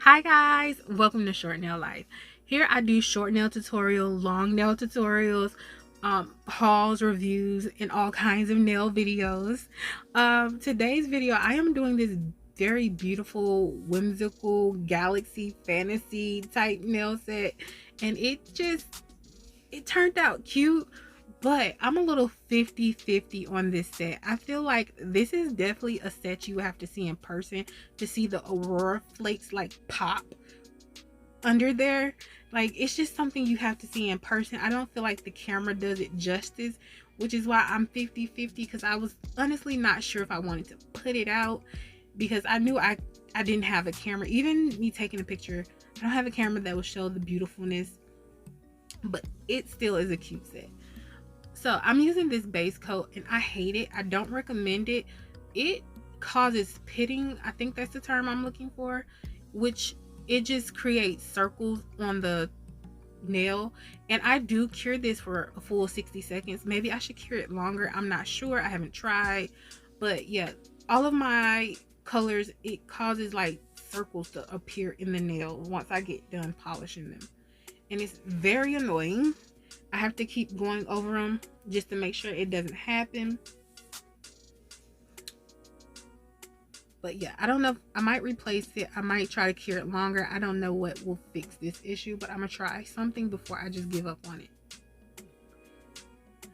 Hi guys, welcome to Short Nail Life. Here I do short nail tutorials, long nail tutorials, hauls, reviews, and all kinds of nail videos. Today's video I am doing this very beautiful, whimsical, galaxy fantasy type nail set, and it turned out cute, but I'm a little 50-50 on this set. I feel like this is definitely a set you have to see in person to see the Aurora flakes like pop under there. Like, it's just something you have to see in person. I don't feel like the camera does it justice, which is why I'm 50-50, because I was honestly not sure if I wanted to put it out, because I knew I didn't have a camera. Even me taking a picture, I don't have a camera that will show the beautifulness, but it still is a cute set. So I'm using this base coat and I hate it. I don't recommend it. It causes pitting. I think that's the term I'm looking for, which it just creates circles on the nail. And I do cure this for a full 60 seconds. Maybe I should cure it longer. I'm not sure. I haven't tried. But yeah, all of my colors, it causes like circles to appear in the nail once I get done polishing them. And it's very annoying. I have to keep going over them just to make sure it doesn't happen. But yeah, I don't know if I might replace it. I might try to cure it longer. I don't know what will fix this issue, but I'm gonna try something before I just give up on it.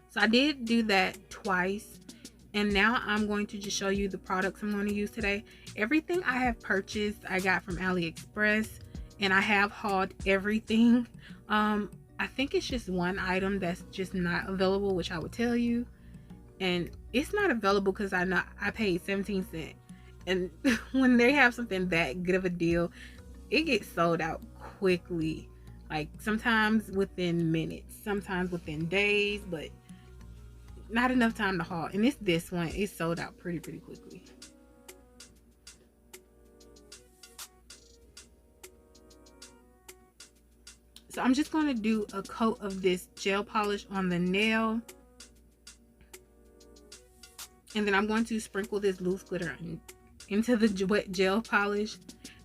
So I did do that twice, and now I'm going to just show you the products I'm going to use today. Everything I have purchased I got from AliExpress, and I have hauled everything. I think it's just one item that's just not available, which I would tell you, and it's not available because I paid 17 cents, and when they have something that good of a deal, it gets sold out quickly, like sometimes within minutes, sometimes within days, but not enough time to haul. And it's this one, it's sold out pretty quickly. So I'm just going to do a coat of this gel polish on the nail. And then I'm going to sprinkle this loose glitter into the wet gel polish.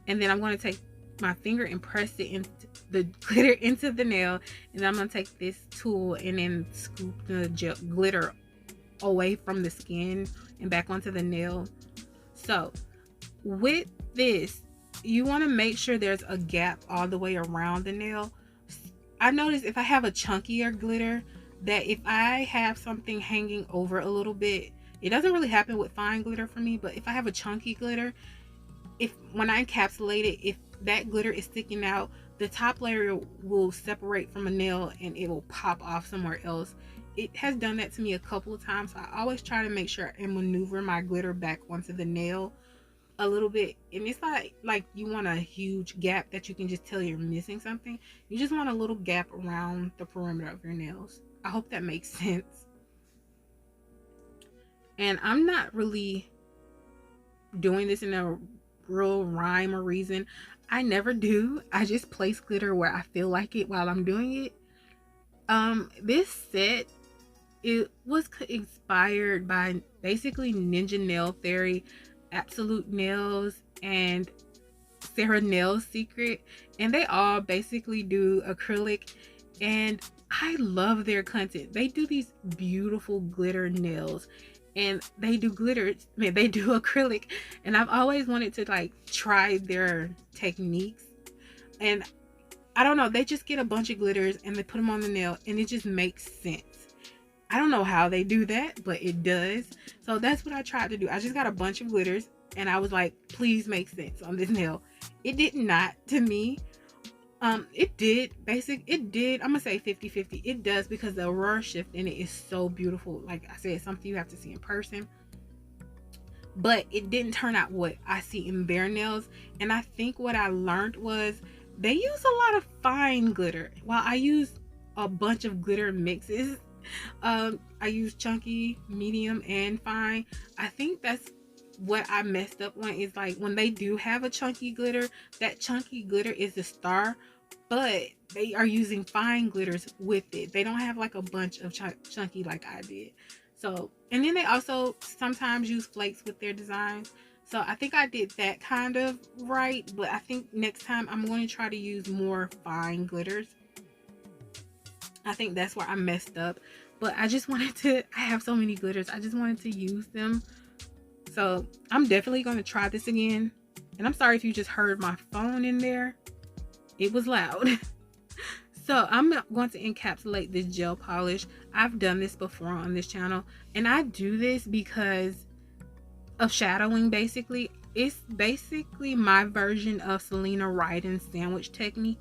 And then I'm going to take my finger and press it into the glitter into the nail. And then I'm going to take this tool and then scoop the glitter away from the skin and back onto the nail. So with this, you want to make sure there's a gap all the way around the nail. I notice if I have a chunkier glitter, that if I have something hanging over a little bit, it doesn't really happen with fine glitter for me, but if I have a chunky glitter, when I encapsulate it, if that glitter is sticking out, the top layer will separate from a nail and it will pop off somewhere else. It has done that to me a couple of times, so I always try to make sure I maneuver my glitter back onto the nail a little bit. And it's not like you want a huge gap that you can just tell you're missing something. You just want a little gap around the perimeter of your nails. I hope that makes sense. And I'm not really doing this in a real rhyme or reason. I never do. I just place glitter where I feel like it while I'm doing it. This set, it was inspired by basically Ninja Nail Theory, Absolute Nails, and Sarah Nail's Secret, and they all basically do acrylic, and I love their content. They do these beautiful glitter nails, and they do glitter, they do acrylic, and I've always wanted to like try their techniques. And I don't know, they just get a bunch of glitters and they put them on the nail and it just makes sense. I don't know how they do that, but it does. So that's what I tried to do. I just got a bunch of glitters and I was like, please make sense on this nail. It did not to me. It did. I'm gonna say 50-50. It does, because the Aurora shift in it is so beautiful. Like I said, it's something you have to see in person. But it didn't turn out what I see in their nails. And I think what I learned was they use a lot of fine glitter, while I use a bunch of glitter mixes. I use chunky, medium, and fine. I think that's what I messed up on, is like when they do have a chunky glitter, that chunky glitter is the star, but they are using fine glitters with it. They don't have like a bunch of chunky like I did. So, and then they also sometimes use flakes with their designs. So I think I did that kind of right, but I think next time I'm going to try to use more fine glitters. I think that's where I messed up. But I just wanted to, I have so many glitters. I just wanted to use them. So I'm definitely going to try this again. And I'm sorry if you just heard my phone in there. It was loud. So I'm going to encapsulate this gel polish. I've done this before on this channel. And I do this because of shadowing basically. It's basically my version of Selena Ryden's sandwich technique.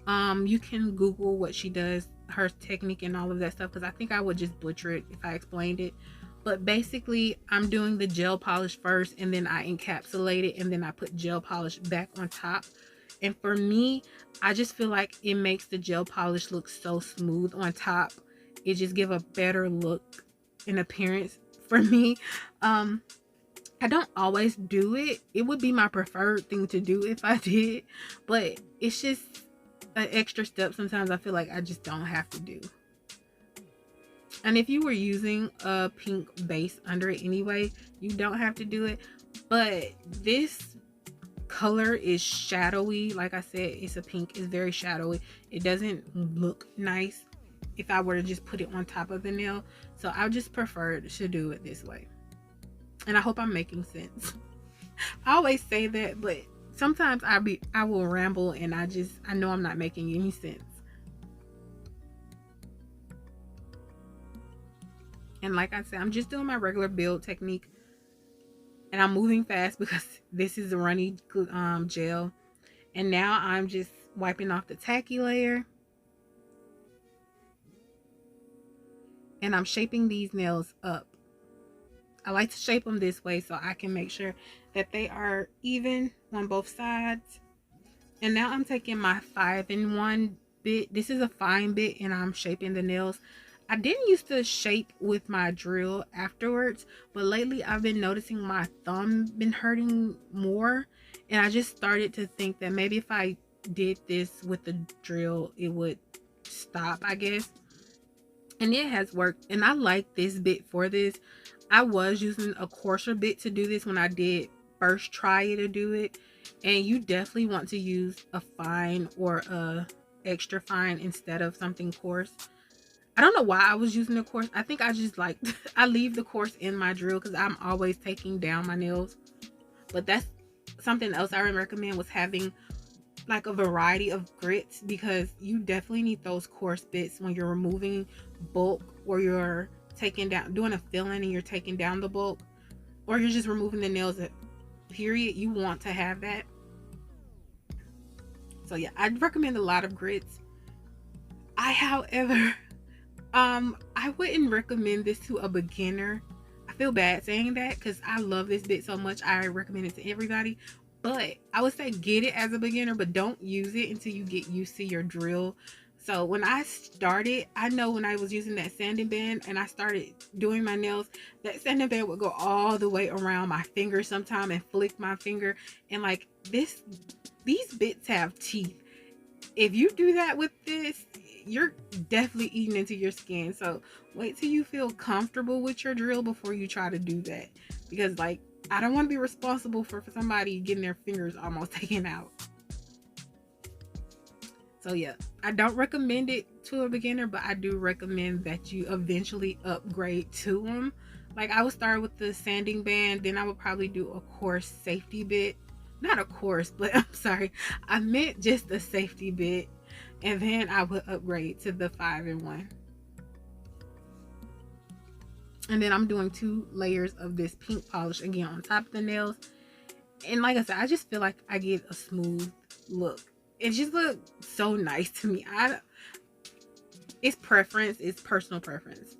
You can Google what she does, her technique and all of that stuff, because I think I would just butcher it if I explained it. But basically, I'm doing the gel polish first, and then I encapsulate it, and then I put gel polish back on top. And for me, I just feel like it makes the gel polish look so smooth on top. It just give a better look and appearance for me. I don't always do it. It would be my preferred thing to do if I did, but it's just an extra step sometimes I feel like I just don't have to do. And if you were using a pink base under it anyway, you don't have to do it. But this color is shadowy. Like I said, it's a pink. It's very shadowy. It doesn't look nice if I were to just put it on top of the nail. So I just prefer to do it this way. And I hope I'm making sense. I always say that, but sometimes I will ramble and I know I'm not making any sense. And like I said, I'm just doing my regular build technique. And I'm moving fast because this is a runny gel. And now I'm just wiping off the tacky layer. And I'm shaping these nails up. I like to shape them this way so I can make sure that they are even on both sides. And now I'm taking my 5-in-1 bit. This is a fine bit and I'm shaping the nails. I didn't used to shape with my drill afterwards, but lately I've been noticing my thumb been hurting more. And I just started to think that maybe if I did this with the drill, it would stop, I guess. And it has worked. And I like this bit for this. I was using a coarser bit to do this when I did first try to do it. And you definitely want to use a fine or a extra fine instead of something coarse. I don't know why I was using the coarse. I think I just like, I leave the coarse in my drill because I'm always taking down my nails. But that's something else I would recommend, was having like a variety of grits, because you definitely need those coarse bits when you're removing bulk, or you're taking down, doing a filling and you're taking down the bulk, or you're just removing the nails, period. You want to have that. So yeah, I'd recommend a lot of grits. However, I wouldn't recommend this to a beginner. I feel bad saying that because I love this bit so much. I recommend it to everybody. But I would say get it as a beginner, but don't use it until you get used to your drill. So when I started, I know when I was using that sanding band and I started doing my nails, that sanding band would go all the way around my finger sometime and flick my finger. And like these bits have teeth. If you do that with this, you're definitely eating into your skin. So wait till you feel comfortable with your drill before you try to do that. Because like, I don't want to be responsible for somebody getting their fingers almost taken out. So yeah, I don't recommend it to a beginner, but I do recommend that you eventually upgrade to them. Like I would start with the sanding band, then I would probably do a coarse safety bit. Not a coarse, but I'm sorry, I meant just a safety bit. And then I would upgrade to the 5-in-1. And then I'm doing 2 layers of this pink polish again on top of the nails. And like I said, I just feel like I get a smooth look. It just looks so nice to me. It's preference, it's personal preference.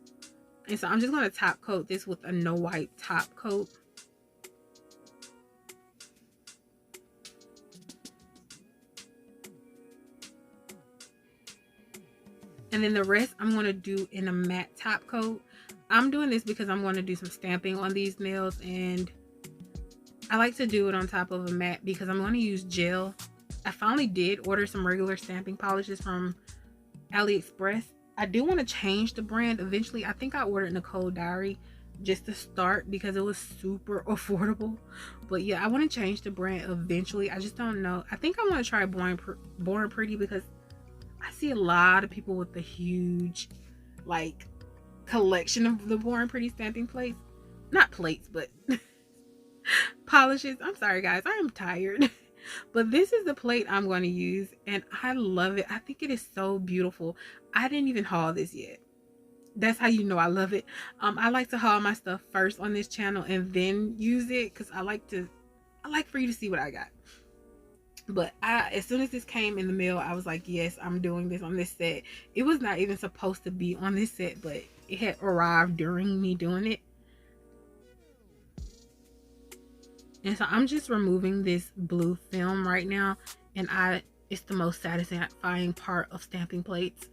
And so I'm just going to top coat this with a no wipe top coat. And then the rest I'm going to do in a matte top coat. I'm doing this because I'm going to do some stamping on these nails, and I like to do it on top of a matte because I'm going to use gel. I finally did order some regular stamping polishes from AliExpress. I do want to change the brand eventually. I think I ordered Nicole Diary. just to start because it was super affordable. But yeah, I want to change the brand eventually. I just don't know. I think I want to try Born Pretty because I see a lot of people with the huge like collection of the Born Pretty stamping plates. Not plates, but polishes. I'm sorry guys, I am tired. But this is the plate I'm going to use and I love it. I think it is so beautiful. I didn't even haul this yet. That's how you know I love it. I like to haul my stuff first on this channel and then use it because I like for you to see what I got. But as soon as this came in the mail, I was like, yes, I'm doing this on this set. It was not even supposed to be on this set, but it had arrived during me doing it. And so I'm just removing this blue film right now, and it's the most satisfying part of stamping plates.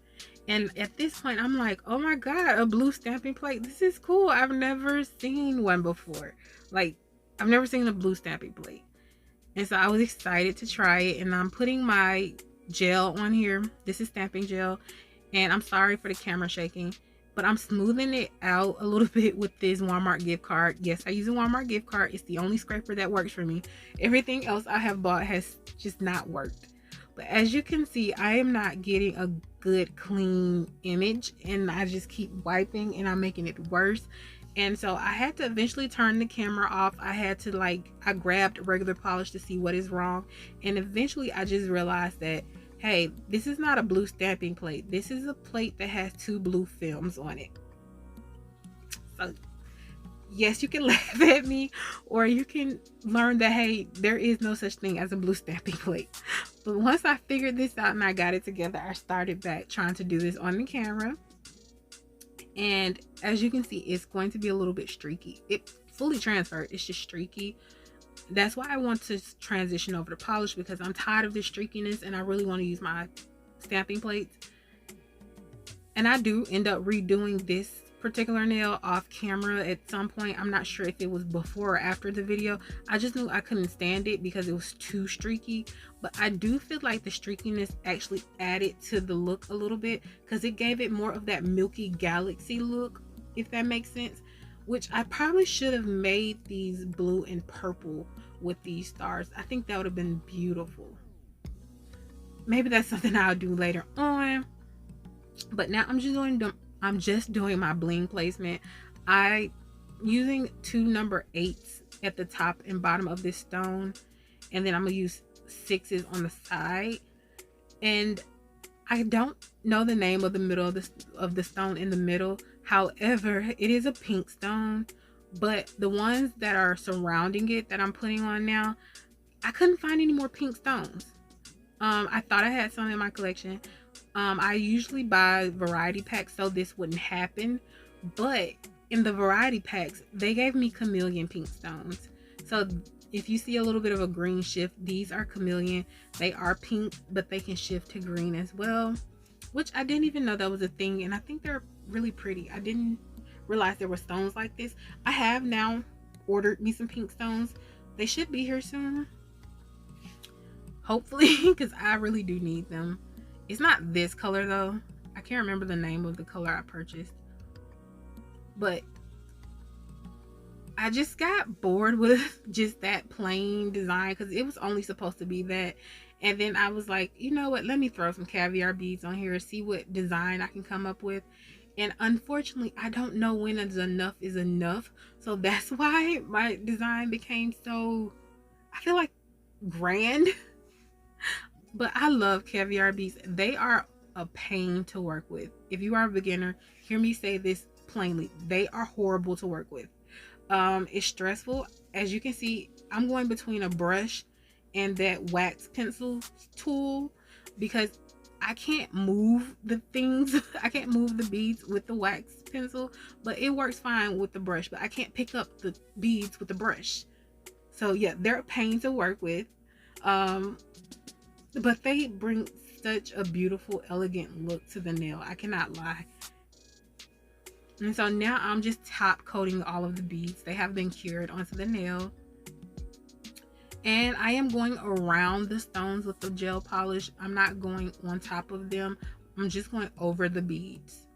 And at this point I'm like, oh my god, a blue stamping plate, this is cool. I've never seen one before. Like, I've never seen a blue stamping plate. And so I was excited to try it, and I'm putting my gel on here. This is stamping gel, and I'm sorry for the camera shaking, but I'm smoothing it out a little bit with this Walmart gift card. Yes, I use a Walmart gift card. It's the only scraper that works for me. Everything else I have bought has just not worked. But as you can see, I am not getting a good clean image, and I just keep wiping and I'm making it worse. And so I had to eventually turn the camera off. I grabbed regular polish to see what is wrong, and eventually I just realized that, hey, this is not a blue stamping plate. This is a plate that has 2 blue films on it. So yes, you can laugh at me, or you can learn that, hey, there is no such thing as a blue stamping plate. But once I figured this out and I got it together, I started back trying to do this on the camera. And as you can see, it's going to be a little bit streaky. It fully transferred, it's just streaky. That's why I want to transition over to polish, because I'm tired of this streakiness and I really want to use my stamping plates. And I do end up redoing this particular nail off camera at some point. I'm not sure if it was before or after the video. I just knew I couldn't stand it because it was too streaky. But I do feel like the streakiness actually added to the look a little bit, because it gave it more of that milky galaxy look, if that makes sense. Which I probably should have made these blue and purple with these stars. I think that would have been beautiful. Maybe that's something I'll do later on. But now I'm just doing my bling placement. I using 2 number 8s at the top and bottom of this stone, and then I'm gonna use 6s on the side. And I don't know the name of the middle of the stone in the middle. However, it is a pink stone, but the ones that are surrounding it that I'm putting on now, I couldn't find any more pink stones. I thought I had some in my collection. I usually buy variety packs so this wouldn't happen, but in the variety packs they gave me chameleon pink stones. So if you see a little bit of a green shift, these are chameleon. They are pink, but they can shift to green as well, which I didn't even know that was a thing, and I think they're really pretty. I didn't realize there were stones like this. I have now ordered me some pink stones. They should be here soon, hopefully, because I really do need them. It's not this color though. I can't remember the name of the color I purchased, but I just got bored with just that plain design because it was only supposed to be that. And then I was like, you know what, let me throw some caviar beads on here, see what design I can come up with. And unfortunately, I don't know when enough is enough. So that's why my design became so, I feel like, grand. But I love caviar beads. They are a pain to work with. If you are a beginner, hear me say this plainly. They are horrible to work with. It's stressful. As you can see, I'm going between a brush and that wax pencil tool because I can't move the things. I can't move the beads with the wax pencil, but it works fine with the brush. But I can't pick up the beads with the brush. So yeah, they're a pain to work with. But they bring such a beautiful, elegant look to the nail. I cannot lie. And so now I'm just top coating all of the beads. They have been cured onto the nail. And I am going around the stones with the gel polish. I'm not going on top of them. I'm just going over the beads.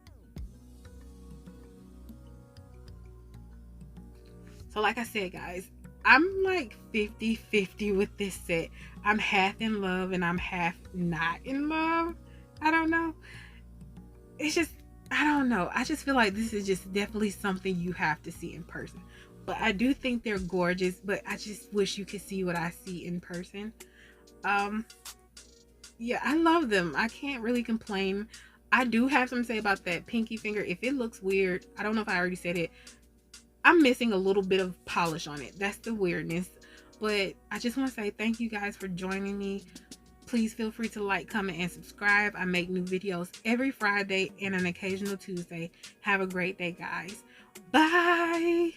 So like I said, guys, I'm like 50-50 with this set. I'm half in love and I'm half not in love. I don't know. It's just, I don't know. I just feel like this is just definitely something you have to see in person. But I do think they're gorgeous, but I just wish you could see what I see in person. Um, yeah, I love them. I can't really complain. I do have something to say about that pinky finger. If it looks weird, I don't know if I already said it. I'm missing a little bit of polish on it. That's the weirdness. But I just want to say thank you guys for joining me. Please feel free to like, comment, and subscribe. I make new videos every Friday and an occasional Tuesday. Have a great day, guys. Bye.